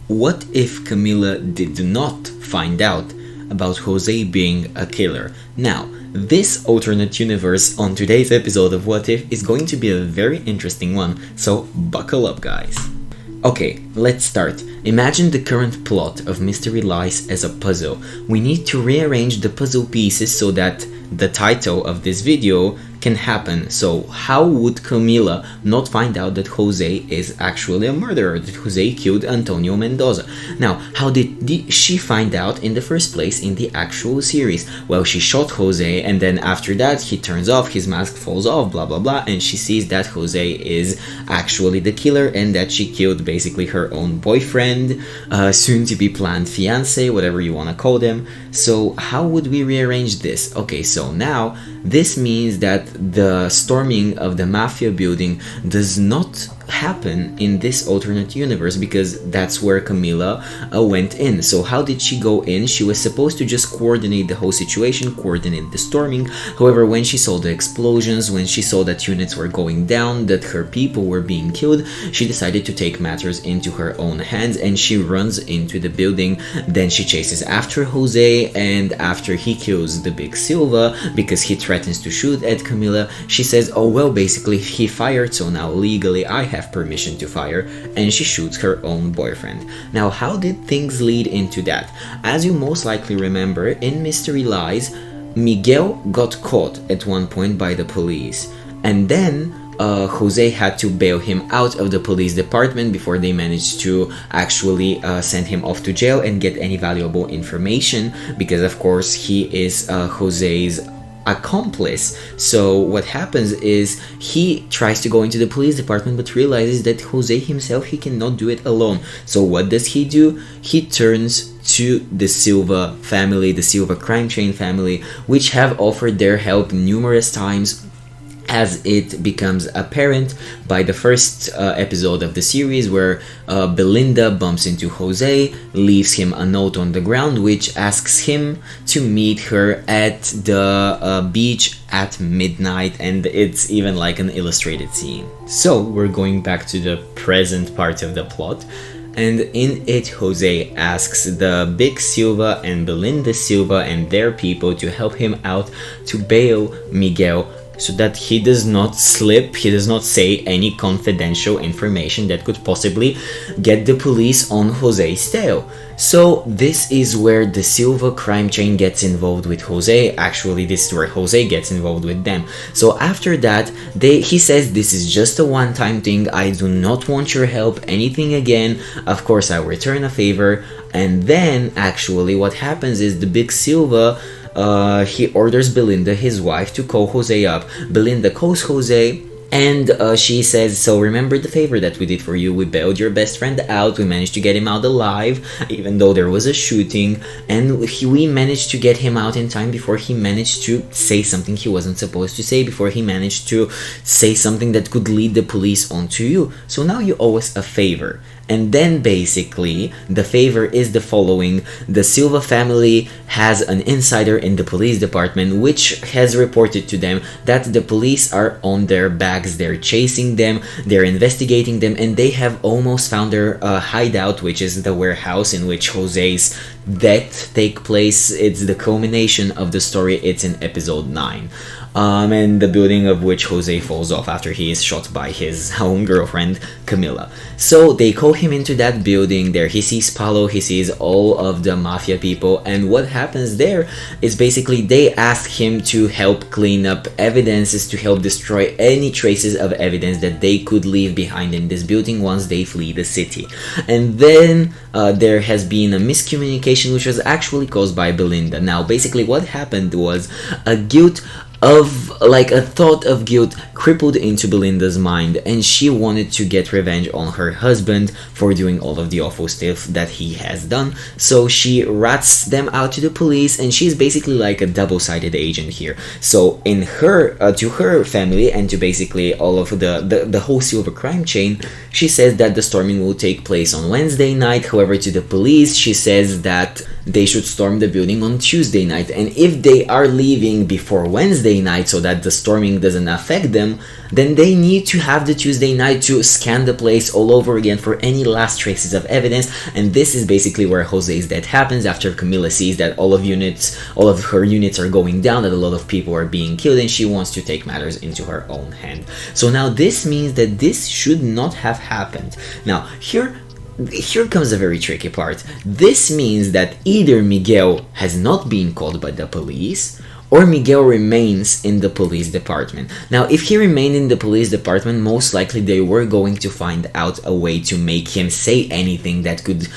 what if Camila did not find out about Jose being a killer? Now, this alternate universe on today's episode of What If is going to be a very interesting one, so buckle up, guys. Okay, let's start. Imagine the current plot of Mystery Lies as a puzzle. We need to rearrange the puzzle pieces so that the title of this video can happen. So how would Camila not find out that Jose is actually a murderer, that Jose killed Antonio Mendoza? Now, how did she find out in the first place in the actual series? Well, she shot Jose, and then after that he turns off, his mask falls off, blah blah blah, and she sees that Jose is actually the killer and that she killed basically her own boyfriend, soon to be planned fiance, whatever you want to call them. So how would we rearrange this? Okay, so now this means that the storming of the mafia building does not happen in this alternate universe, because that's where Camila went in. So how did she go in? She was supposed to just coordinate the whole situation, coordinate the storming. However, when she saw the explosions, when she saw that units were going down, that her people were being killed, she decided to take matters into her own hands and she runs into the building. Then she chases after Jose, and after he kills the Big Silva because he threatens to shoot at Camila, she says, oh well, basically he fired, so now legally I have permission to fire, and she shoots her own boyfriend. Now, how did things lead into that? As you most likely remember, in Mystery Lies, Miguel got caught at one point by the police, and then Jose had to bail him out of the police department before they managed to actually send him off to jail and get any valuable information, because of course he is Jose's accomplice. So what happens is he tries to go into the police department but realizes that Jose himself, he cannot do it alone. So what does he do? He turns to the Silva family, the Silva crime chain family, which have offered their help numerous times, as it becomes apparent by the first episode of the series, where Belinda bumps into Jose, leaves him a note on the ground which asks him to meet her at the beach at midnight, and it's even like an illustrated scene. So we're going back to the present part of the plot, and in it Jose asks the Big Silva and Belinda Silva and their people to help him out to bail Miguel, so that he does not slip, he does not say any confidential information that could possibly get the police on Jose's tail. So this is where the Silva crime chain gets involved with Jose. Actually, this is where Jose gets involved with them. So after that, he says, this is just a one-time thing, I do not want your help anything again, of course I return a favor. And then actually what happens is the Big Silva, he orders Belinda, his wife, to call Jose up. Belinda calls Jose, and she says, so remember the favor that we did for you, we bailed your best friend out, we managed to get him out alive, even though there was a shooting, and we managed to get him out in time before he managed to say something he wasn't supposed to say, before he managed to say something that could lead the police onto you. So now you owe us a favor. And then basically the favor is the following: the Silva family has an insider in the police department which has reported to them that the police are on their backs, they're chasing them, they're investigating them, and they have almost found their hideout, which is the warehouse in which Jose's death take place. It's the culmination of the story, it's in episode 9. And the building of which Jose falls off after he is shot by his own girlfriend, Camila. So they call him into that building. There he sees Paulo, he sees all of the mafia people, and what happens there is basically they ask him to help clean up evidences, to help destroy any traces of evidence that they could leave behind in this building once they flee the city. And then there has been a miscommunication which was actually caused by Belinda. Now basically what happened was a thought of guilt crippled into Belinda's mind, and she wanted to get revenge on her husband for doing all of the awful stuff that he has done. So she rats them out to the police, and she's basically like a double-sided agent here. So in her to her family and to basically all of the whole Silva crime chain, she says that the storming will take place on Wednesday night. However, to the police she says that they should storm the building on Tuesday night. And if they are leaving before Wednesday night so that the storming doesn't affect them, then they need to have the Tuesday night to scan the place all over again for any last traces of evidence. And this is basically where Jose's death happens, after Camila sees that all of her units are going down, that a lot of people are being killed, and she wants to take matters into her own hand. So now this means that this should not have happened. Now here comes a very tricky part. This means that either Miguel has not been called by the police, or Miguel remains in the police department. Now, if he remained in the police department, most likely they were going to find out a way to make him say anything that could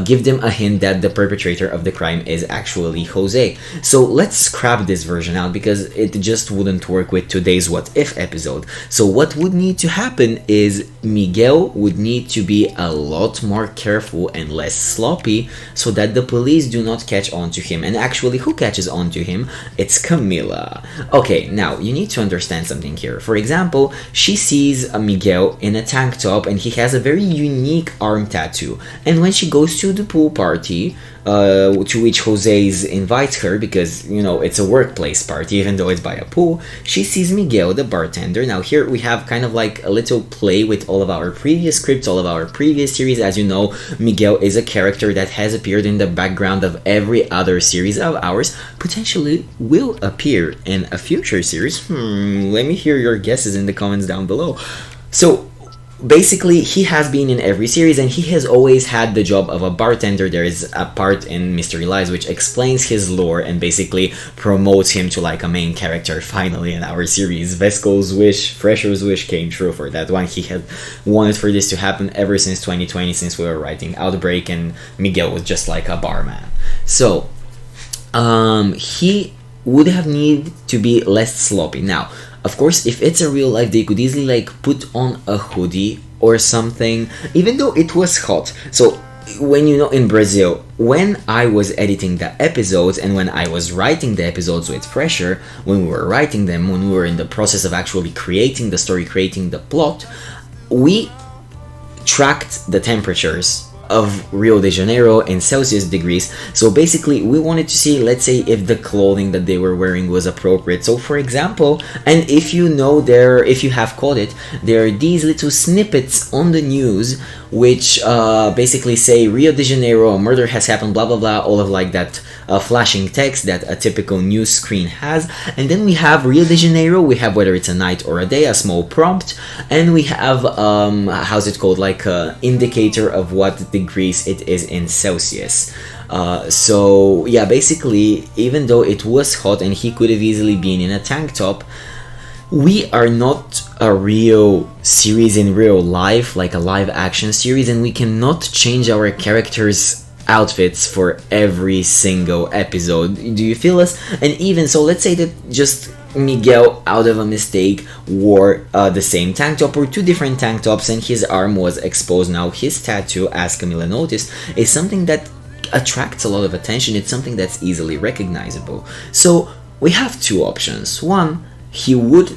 give them a hint that the perpetrator of the crime is actually Jose. So let's scrap this version out, because it just wouldn't work with today's What If episode. So what would need to happen is Miguel would need to be a lot more careful and less sloppy so that the police do not catch on to him. And actually, who catches on to him? It's Camila. Okay, now you need to understand something here. For example, she sees Miguel in a tank top and he has a very unique arm tattoo. And when she goes to the pool party, to which Jose invites her, because, you know, it's a workplace party, even though it's by a pool, she sees Miguel, the bartender. Now here we have kind of like a little play with all of our previous scripts, all of our previous series. As you know, Miguel is a character that has appeared in the background of every other series of ours, potentially will appear in a future series. Let me hear your guesses in the comments down below. So basically, he has been in every series, and he has always had the job of a bartender. There is a part in Mystery Lies which explains his lore and basically promotes him to like a main character finally in our series. Vesco's wish, Fresher's wish came true for that one. He had wanted for this to happen ever since 2020, since we were writing Outbreak, and Miguel was just like a barman. So he would have needed to be less sloppy. Now, of course, if it's a real life, they could easily like put on a hoodie or something, even though it was hot. So when, you know, in Brazil, when I was editing the episodes and when I was writing the episodes with Fresherr, when we were writing them, when we were in the process of actually creating the story, creating the plot, we tracked the temperatures of Rio de Janeiro in Celsius degrees. So basically we wanted to see, let's say, if the clothing that they were wearing was appropriate. So for example, and if you know, if you have caught it, there are these little snippets on the news which basically say Rio de Janeiro, a murder has happened, blah blah blah, all of like that flashing text that a typical news screen has. And then we have Rio de Janeiro, we have whether it's a night or a day, a small prompt, and we have how's it called, like a indicator of what degrees it is in Celsius. So yeah, basically, even though it was hot and he could have easily been in a tank top, we are not a real series in real life, like a live action series, and we cannot change our characters' outfits for every single episode. Do you feel us? And even so, let's say that just Miguel, out of a mistake, wore the same tank top or two different tank tops and his arm was exposed. Now his tattoo, as Camila noticed, is something that attracts a lot of attention. It's something that's easily recognizable. So we have two options. One, he would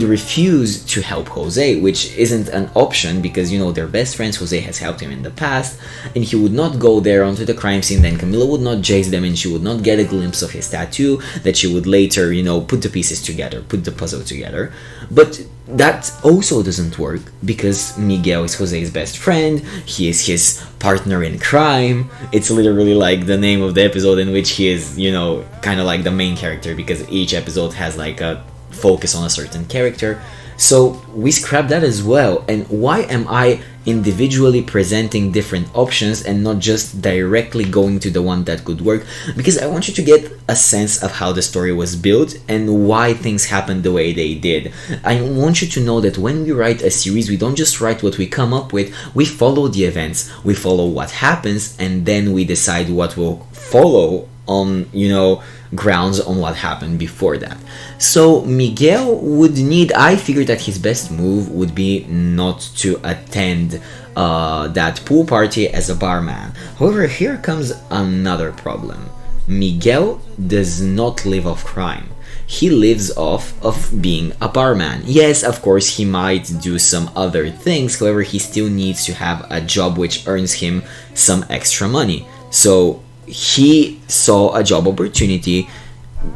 refuse to help Jose, which isn't an option because, you know, they're best friends. Jose has helped him in the past, and he would not go there onto the crime scene. Then Camila would not chase them, and she would not get a glimpse of his tattoo that she would later, you know, put the pieces together, put the puzzle together. But that also doesn't work because Miguel is Jose's best friend. He is his partner in crime. It's literally like the name of the episode in which he is, you know, kind of like the main character, because each episode has like a focus on a certain character. So we scrap that as well. And why am I individually presenting different options and not just directly going to the one that could work? Because I want you to get a sense of how the story was built and why things happened the way they did. I want you to know that when we write a series, we don't just write what we come up with, we follow the events, we follow what happens, and then we decide what will follow on, you know, grounds on what happened before that. So Miguel would need, I figured that his best move would be not to attend that pool party as a barman. However, here comes another problem. Miguel does not live off crime. He lives off of being a barman. Yes, of course, he might do some other things. However, he still needs to have a job which earns him some extra money. So he saw a job opportunity,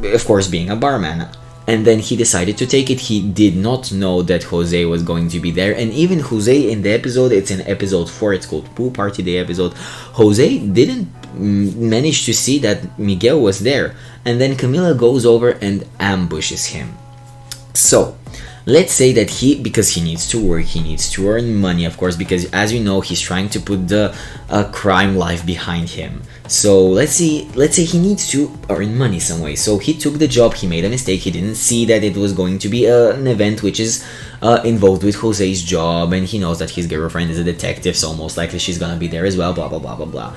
of course being a barman, and then he decided to take it. He did not know that Jose was going to be there, and even Jose in the episode, it's in episode 4, it's called Pool Party Day episode, Jose didn't manage to see that Miguel was there, and then Camila goes over and ambushes him. So let's say that because he needs to work, he needs to earn money, of course, because as you know, he's trying to put the crime life behind him. So let's say he needs to earn money some way. So he took the job, he made a mistake, he didn't see that it was going to be an event which is involved with Jose's job, and he knows that his girlfriend is a detective, so most likely she's gonna be there as well, blah blah blah blah blah.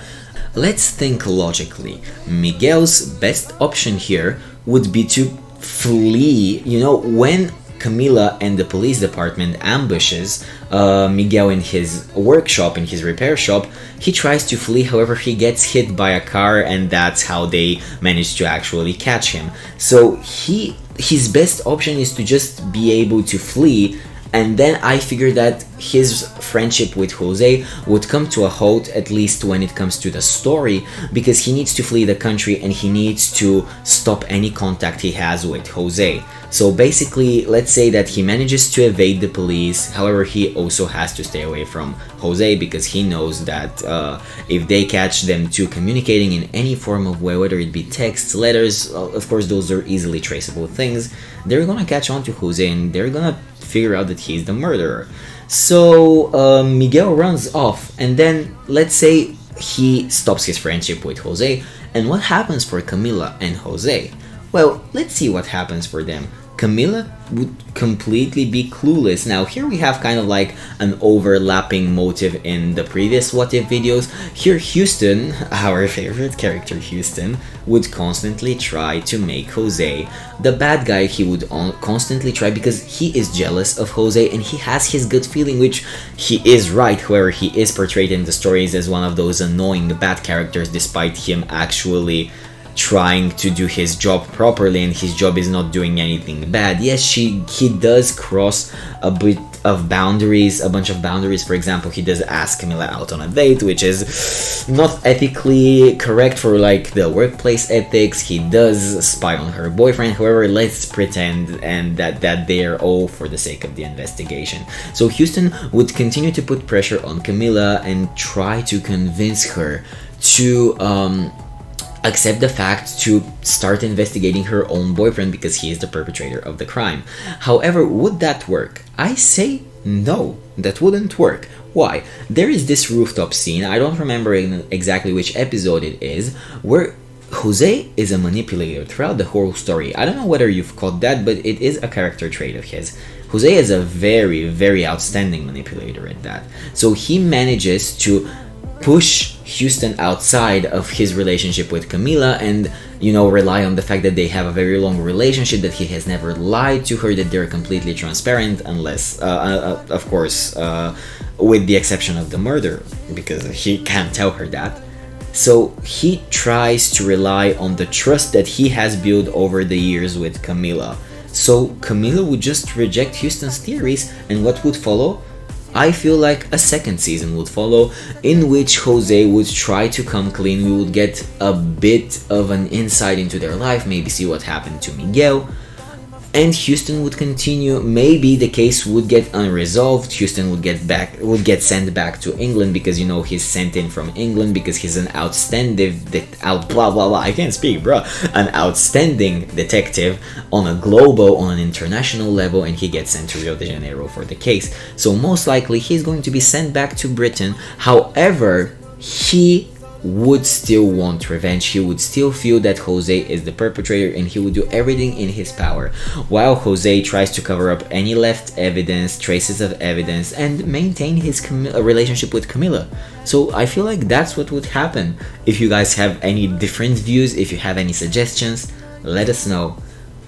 Let's think logically. Miguel's best option here would be to flee. You know, when Camila and the police department ambushes Miguel in his workshop, in his repair shop, he tries to flee, however he gets hit by a car, and that's how they manage to actually catch him. So his best option is to just be able to flee, and then I figured that his friendship with Jose would come to a halt, at least when it comes to the story, because he needs to flee the country and he needs to stop any contact he has with Jose. So basically, let's say that he manages to evade the police, however he also has to stay away from Jose, because he knows that if they catch them two communicating in any form of way, whether it be texts, letters, of course those are easily traceable things, they're gonna catch on to Jose and they're gonna figure out that he's the murderer. So Miguel runs off, and then let's say he stops his friendship with Jose, and what happens for Camila and Jose? Well, let's see what happens for them. Camila would completely be clueless. Now here we have kind of like an overlapping motive in the previous What If videos. Here Houston, our favorite character Houston, would constantly try to make Jose the bad guy. He would constantly try, because he is jealous of Jose and he has his gut feeling, which he is right. However, he is portrayed in the stories as one of those annoying bad characters, despite him actually trying to do his job properly, and his job is not doing anything bad. Yes, he does cross a bit of boundaries, a bunch of boundaries. For example, he does ask Camila out on a date, which is not ethically correct for like the workplace ethics. He does spy on her boyfriend. However, let's pretend and that they're all for the sake of the investigation. So Houston would continue to put pressure on Camila and try to convince her to accept the fact to start investigating her own boyfriend, because he is the perpetrator of the crime. However, would that work? I say no, that wouldn't work. Why? There is this rooftop scene, I don't remember exactly which episode it is, where Jose is a manipulator throughout the whole story. I don't know whether you've caught that, but it is a character trait of his. Jose is a very, very outstanding manipulator at that. So he manages to push Houston outside of his relationship with Camila and, you know, rely on the fact that they have a very long relationship, that he has never lied to her, that they're completely transparent, unless, of course, with the exception of the murder, because he can't tell her that. So he tries to rely on the trust that he has built over the years with Camila. So Camila would just reject Houston's theories, and what would follow? I feel like a second season would follow, in which Jose would try to come clean. We would get a bit of an insight into their life, maybe see what happened to Miguel, and Houston would continue. Maybe the case would get unresolved. Houston would get sent back to England, because, you know, he's sent in from England because he's an outstanding I can't speak, bro. An outstanding detective on a global, on an international level, and he gets sent to Rio de Janeiro for the case. So most likely he's going to be sent back to Britain. However, he would still want revenge. He would still feel that Jose is the perpetrator, and he would do everything in his power, while Jose tries to cover up any left evidence, traces of evidence, and maintain his relationship with Camila. So I feel like that's what would happen. If you guys have any different views, if you have any suggestions, let us know.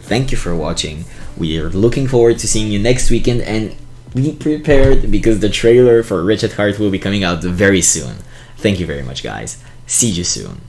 Thank you for watching. We are looking forward to seeing you next weekend, and be prepared, because the trailer for Rich at Heart will be coming out very soon. Thank you very much, guys. See you soon.